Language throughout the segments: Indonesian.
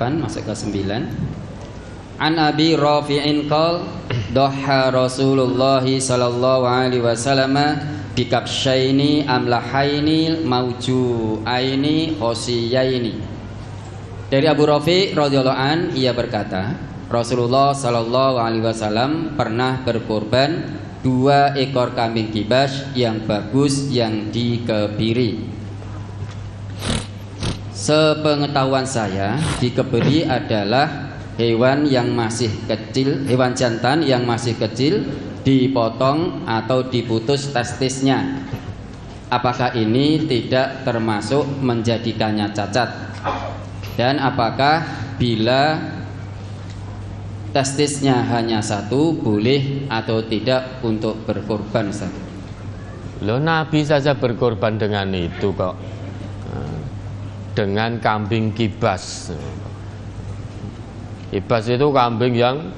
8 masuk ke 9. An Abi Rafi'in qol dhaha Rasulullah sallallahu alaihi wasallam bikabsyaini amlahaini maujuaini khosiyaini. Dari Abu Rafi radhiyallahu an, ia berkata, Rasulullah sallallahu alaihi wasallam pernah berkorban 2 ekor kambing kibas yang bagus yang dikebiri. Sepengetahuan saya, dikebiri adalah hewan yang masih kecil, hewan jantan yang masih kecil, dipotong atau diputus testisnya. Apakah ini tidak termasuk menjadikannya cacat? Dan apakah bila testisnya hanya 1 boleh atau tidak untuk berkorban? Loh, Nabi saja berkorban dengan itu kok, dengan kambing kibas. Kibas itu kambing yang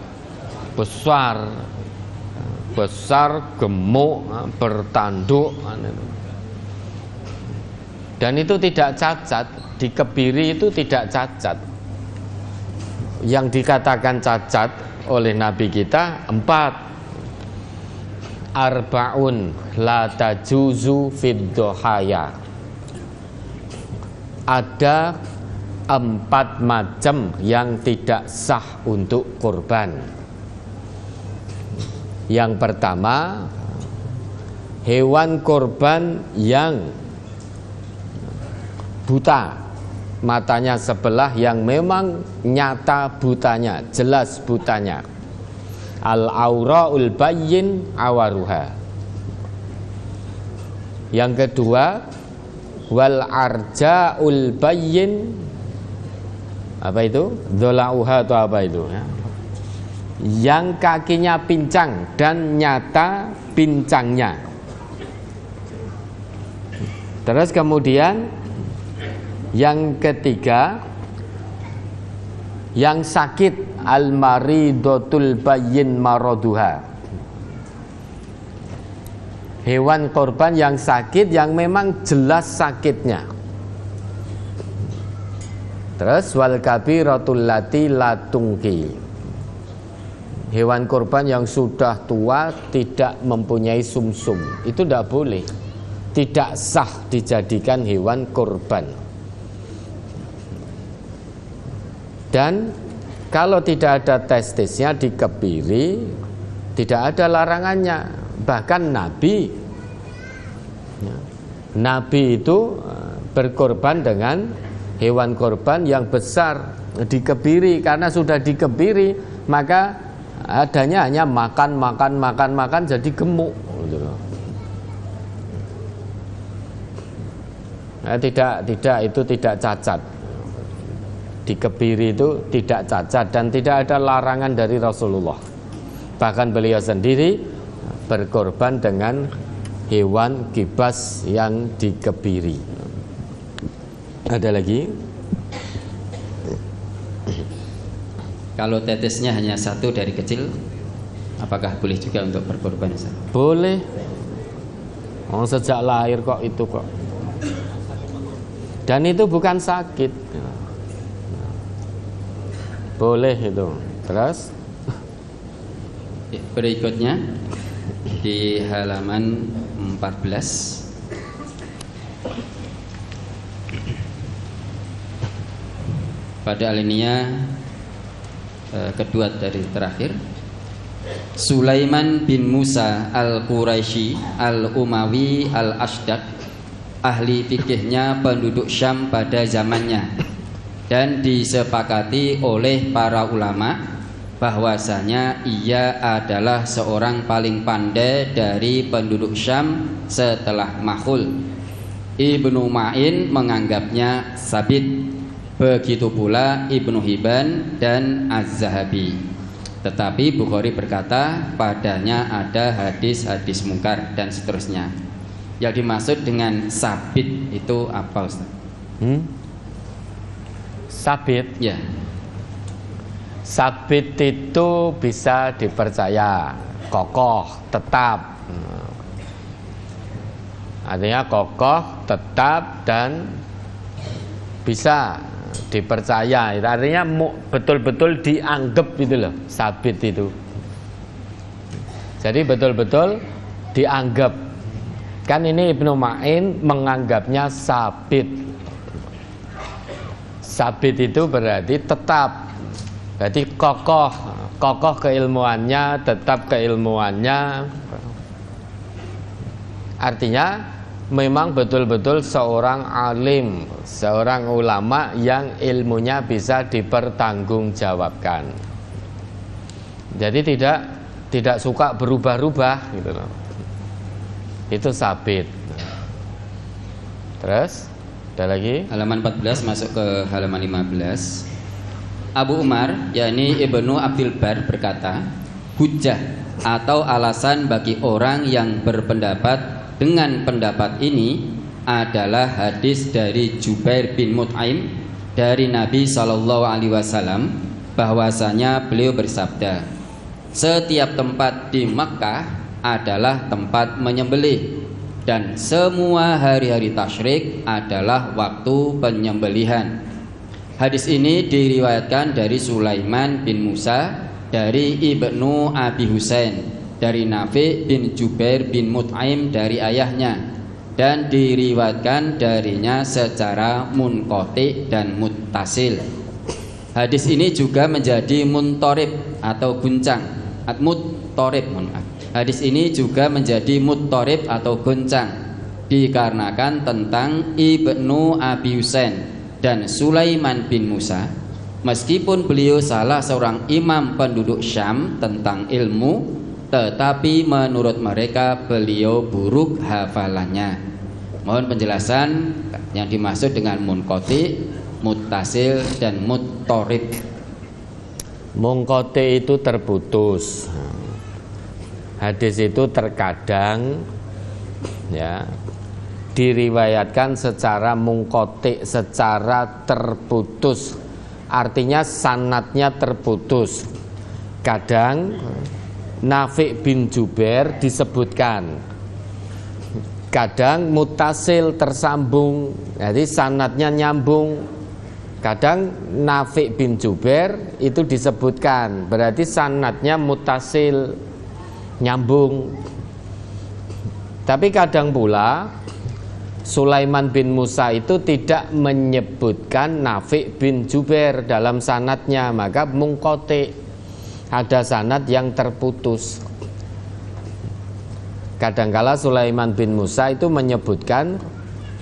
besar, gemuk, bertanduk, dan itu tidak cacat. Dikebiri itu tidak cacat. Yang dikatakan cacat oleh Nabi kita 4. Arba'un la tajuzu fid dohaya. Ada 4 macam yang tidak sah untuk kurban. Yang pertama, hewan kurban yang buta, matanya sebelah, yang memang nyata butanya, jelas butanya. Al-aura'ul bayyin awaruha. Yang kedua, wal arja'ul bayyin, apa itu? Dhola'uha atau apa itu? Yang kakinya pincang dan nyata pincangnya. Terus kemudian yang ketiga, yang sakit, al-maridotul bayyin maroduha. Hewan korban yang sakit, yang memang jelas sakitnya. Terus wal kabiratul lati latungki. Hewan korban yang sudah tua, tidak mempunyai sumsum, itu tidak boleh, tidak sah dijadikan hewan korban. Dan kalau tidak ada testisnya dikebiri, tidak ada larangannya. Bahkan Nabi itu berkorban dengan hewan korban yang besar, dikebiri. Karena sudah dikebiri, maka adanya hanya makan jadi gemuk. Nah, tidak, itu tidak cacat. Dikebiri itu tidak cacat dan tidak ada larangan dari Rasulullah. Bahkan beliau sendiri berkorban dengan hewan kibas yang dikebiri. Ada lagi? Kalau tetesnya hanya 1 dari kecil, apakah boleh juga untuk berkorban? Boleh. Oh, sejak lahir kok itu kok. Dan itu bukan sakit. Boleh itu. Terus berikutnya di halaman 14, pada alinea kedua dari terakhir, Sulaiman bin Musa al-Quraisy al-Umawi al-Ashdaq, ahli fikihnya penduduk Syam pada zamannya, dan disepakati oleh para ulama bahwasanya ia adalah seorang paling pandai dari penduduk Syam setelah Makhul. Ibnu Ma'in menganggapnya sabit, begitu pula Ibnu Hibban dan Az-Zahabi. Tetapi Bukhari berkata padanya ada hadis-hadis mungkar dan seterusnya. Yang dimaksud dengan sabit itu apa, Ustaz? Sabit? Ya. Sabit itu bisa dipercaya, kokoh, tetap. Artinya kokoh, tetap, dan bisa dipercaya, itu artinya betul-betul dianggap itu loh, sabit itu. Jadi betul-betul dianggap. Kan ini Ibnu Ma'in menganggapnya sabit. Sabit itu berarti tetap, berarti kokoh keilmuannya, tetap keilmuannya. Artinya memang betul-betul seorang alim, seorang ulama yang ilmunya bisa dipertanggungjawabkan. Jadi tidak suka berubah-ubah gitu loh. Itu sabit. Terus ada lagi? Halaman 14 masuk ke halaman 15. Abu Umar, yakni Ibnu Abdul Bar berkata, hujjah atau alasan bagi orang yang berpendapat dengan pendapat ini adalah hadis dari Jubair bin Mut'aim dari Nabi SAW bahwasanya beliau bersabda, setiap tempat di Makkah adalah tempat menyembelih dan semua hari-hari tasyrik adalah waktu penyembelihan. Hadis ini diriwayatkan dari Sulaiman bin Musa, dari Ibnu Abi Husain, dari Nafi bin Jubair bin Mut'aim dari ayahnya, dan diriwayatkan darinya secara munqati dan muttasil. Hadis ini juga menjadi muntorib atau guncang. Hadis ini juga menjadi muttorib atau goncang dikarenakan tentang Ibnu Abi Husain dan Sulaiman bin Musa, meskipun beliau salah seorang imam penduduk Syam tentang ilmu, tetapi menurut mereka beliau buruk hafalannya. Mohon penjelasan yang dimaksud dengan munqati, muttasil dan muttorib. Munqati itu terputus. Hadis itu terkadang ya diriwayatkan secara munqati, secara terputus. Artinya sanadnya terputus. Kadang Nafi bin Jubair disebutkan. Kadang mutasil tersambung. Jadi sanadnya nyambung. Kadang Nafi bin Jubair itu disebutkan, berarti sanadnya mutasil, nyambung. Tapi kadang pula Sulaiman bin Musa itu tidak menyebutkan Nafi bin Jubair dalam sanadnya, maka munqati, ada sanad yang terputus. Kadangkala Sulaiman bin Musa itu menyebutkan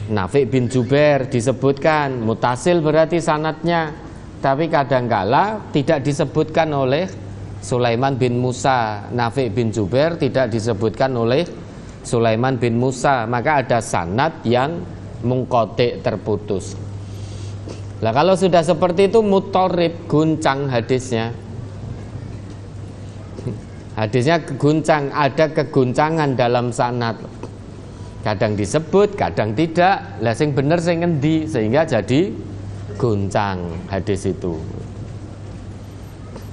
Nafi bin Jubair, disebutkan mutasil berarti sanadnya, tapi kadangkala tidak disebutkan oleh Sulaiman bin Musa. Nafi bin Jubair tidak disebutkan oleh Sulaiman bin Musa, maka ada sanad yang munqati, terputus. Nah, kalau sudah seperti itu muttorib, guncang hadisnya. Hadisnya guncang, ada keguncangan dalam sanad. Kadang disebut, kadang tidak. Lah sing bener sing ngendi, sehingga jadi guncang hadis itu.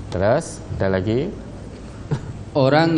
Terus ada lagi? Orang